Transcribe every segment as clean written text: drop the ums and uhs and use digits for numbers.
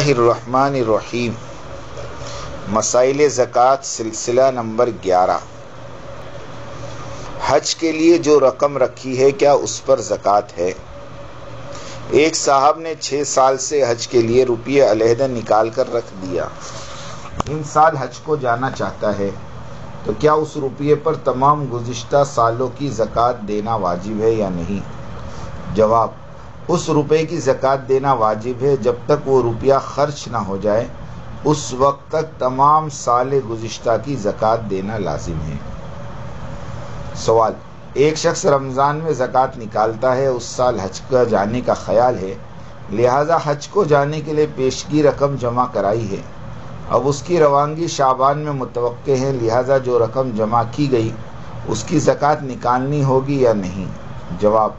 اللہ الرحمن الرحیم۔ مسائل زکوٰۃ سلسلہ نمبر 11۔ حج کے لیے جو رقم رکھی ہے کیا اس پر زکوٰۃ ہے؟ ایک صاحب نے 6 سال سے حج کے لیے روپیے علیحدہ نکال کر رکھ دیا، ان سال حج کو جانا چاہتا ہے، تو کیا اس روپیے پر تمام گزشتہ سالوں کی زکوٰۃ دینا واجب ہے یا نہیں؟ جواب: اس روپے کی زکوٰۃ دینا واجب ہے جب تک وہ روپیہ خرچ نہ ہو جائے، اس وقت تک تمام سال گزشتہ کی زکوٰۃ دینا لازم ہے۔ سوال: ایک شخص رمضان میں زکوٰۃ نکالتا ہے، اس سال حج کا جانے کا خیال ہے، لہذا حج کو جانے کے لیے پیشگی رقم جمع کرائی ہے، اب اس کی روانگی شعبان میں متوقع ہے، لہذا جو رقم جمع کی گئی اس کی زکوٰۃ نکالنی ہوگی یا نہیں؟ جواب: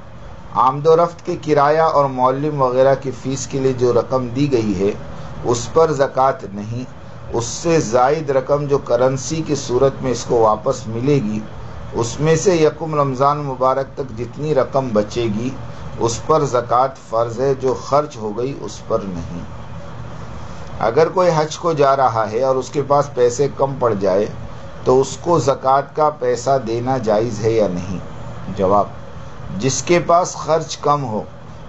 آمد و رفت کے کرایہ اور معلم وغیرہ کی فیس کے لیے جو رقم دی گئی ہے اس پر زکوٰۃ نہیں، اس سے زائد رقم جو کرنسی کی صورت میں اس کو واپس ملے گی، اس میں سے یکم رمضان مبارک تک جتنی رقم بچے گی اس پر زکوٰۃ فرض ہے، جو خرچ ہو گئی اس پر نہیں۔ اگر کوئی حج کو جا رہا ہے اور اس کے پاس پیسے کم پڑ جائے تو اس کو زکوٰۃ کا پیسہ دینا جائز ہے یا نہیں؟ جواب: جس کے پاس خرچ کم ہو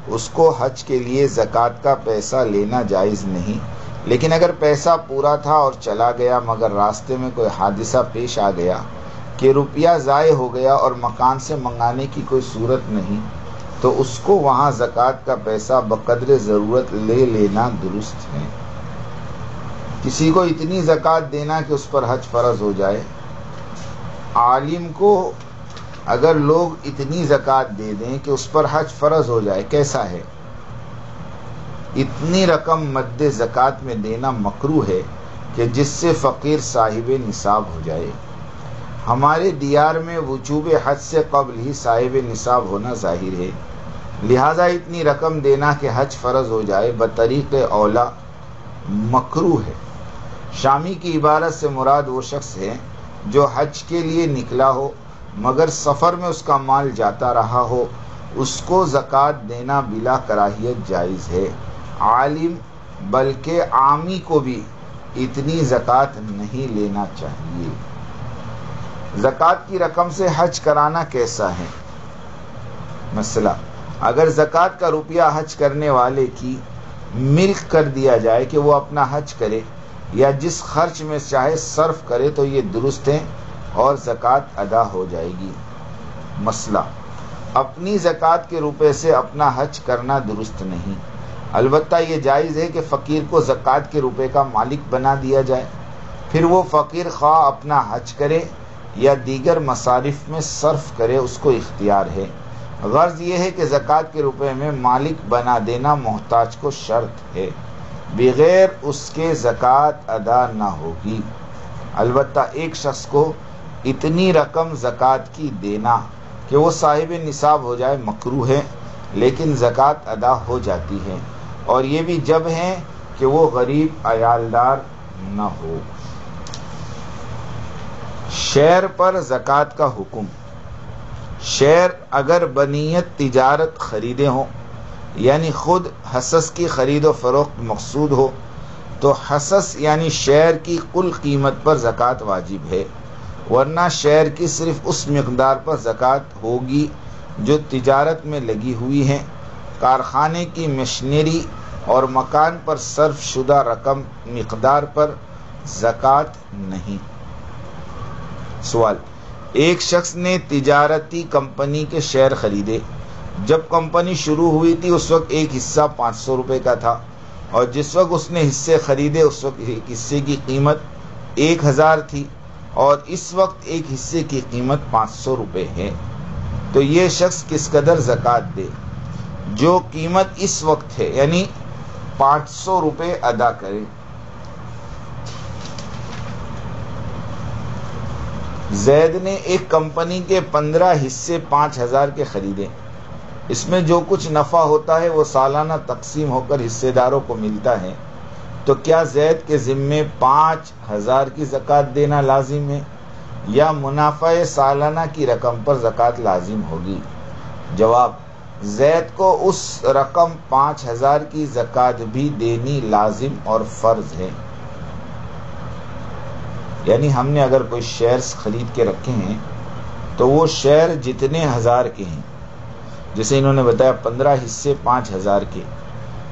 اس کو حج کے لیے زکوٰۃ کا پیسہ لینا جائز نہیں، لیکن اگر پیسہ پورا تھا اور چلا گیا مگر راستے میں کوئی حادثہ پیش آ گیا کہ روپیہ ضائع ہو گیا اور مکان سے منگانے کی کوئی صورت نہیں، تو اس کو وہاں زکوٰۃ کا پیسہ بقدر ضرورت لے لینا درست ہے۔ کسی کو اتنی زکوٰۃ دینا کہ اس پر حج فرض ہو جائے، عالم کو اگر لوگ اتنی زکوٰۃ دے دیں کہ اس پر حج فرض ہو جائے، کیسا ہے؟ اتنی رقم مد زکوٰۃ میں دینا مکروہ ہے کہ جس سے فقیر صاحب نصاب ہو جائے۔ ہمارے دیار میں وجوب حج سے قبل ہی صاحب نصاب ہونا ظاہر ہے، لہذا اتنی رقم دینا کہ حج فرض ہو جائے بطریق اولا مکروہ ہے۔ شامی کی عبارت سے مراد وہ شخص ہے جو حج کے لیے نکلا ہو مگر سفر میں اس کا مال جاتا رہا ہو، اس کو زکوٰۃ دینا بلا کراہیت جائز ہے۔ عالم بلکہ عامی کو بھی اتنی زکوٰۃ نہیں لینا چاہیے۔ زکوٰۃ کی رقم سے حج کرانا کیسا ہے؟ مسئلہ: اگر زکوٰۃ کا روپیہ حج کرنے والے کی ملک کر دیا جائے کہ وہ اپنا حج کرے یا جس خرچ میں چاہے صرف کرے تو یہ درست ہے اور زکوٰۃ ادا ہو جائے گی۔ مسئلہ: اپنی زکوٰۃ کے روپے سے اپنا حج کرنا درست نہیں، البتہ یہ جائز ہے کہ فقیر کو زکوٰۃ کے روپے کا مالک بنا دیا جائے، پھر وہ فقیر خواہ اپنا حج کرے یا دیگر مصارف میں صرف کرے، اس کو اختیار ہے۔ غرض یہ ہے کہ زکوٰۃ کے روپے میں مالک بنا دینا محتاج کو شرط ہے، بغیر اس کے زکوٰۃ ادا نہ ہوگی۔ البتہ ایک شخص کو اتنی رقم زکوٰۃ کی دینا کہ وہ صاحب نصاب ہو جائے مکروہ ہے، لیکن زکوٰۃ ادا ہو جاتی ہے، اور یہ بھی جب ہے کہ وہ غریب عیالدار نہ ہو۔ شعر پر زکوٰۃ کا حکم: شعر اگر بنیت تجارت خریدے ہوں، یعنی خود حصص کی خرید و فروخت مقصود ہو، تو حصص یعنی شعر کی کل قیمت پر زکوٰۃ واجب ہے، ورنہ شعر کی صرف اس مقدار پر زکوٰۃ ہوگی جو تجارت میں لگی ہوئی ہے۔ کارخانے کی مشینری اور مکان پر صرف شدہ رقم مقدار پر زکوٰۃ نہیں۔ سوال: ایک شخص نے تجارتی کمپنی کے شیئر خریدے، جب کمپنی شروع ہوئی تھی اس وقت ایک حصہ 500 روپے کا تھا، اور جس وقت اس نے حصے خریدے اس وقت ایک حصے کی قیمت 1000 تھی، اور اس وقت ایک حصے کی قیمت 500 روپے ہے، تو یہ شخص کس قدر زکوٰۃ دے؟ جو قیمت اس وقت ہے یعنی 500 روپے ادا کرے۔ زید نے ایک کمپنی کے 15 حصے 5000 کے خریدے، اس میں جو کچھ نفع ہوتا ہے وہ سالانہ تقسیم ہو کر حصے داروں کو ملتا ہے، تو کیا زید کے ذمے 5000 کی زکوٰۃ دینا لازم ہے یا منافع سالانہ کی رقم پر زکوٰۃ لازم ہوگی؟ جواب: زید کو اس رقم 5000 کی زکوٰۃ بھی دینی لازم اور فرض ہے۔ یعنی ہم نے اگر کوئی شیئرز خرید کے رکھے ہیں تو وہ شیئر جتنے ہزار کے ہیں، جیسے انہوں نے بتایا 15 حصے 5000 کے،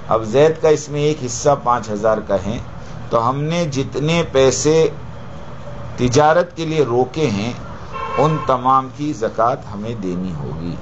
اب زید کا اس میں ایک حصہ 5000 کا ہے، تو ہم نے جتنے پیسے تجارت کے لیے روکے ہیں ان تمام کی زکوٰۃ ہمیں دینی ہوگی۔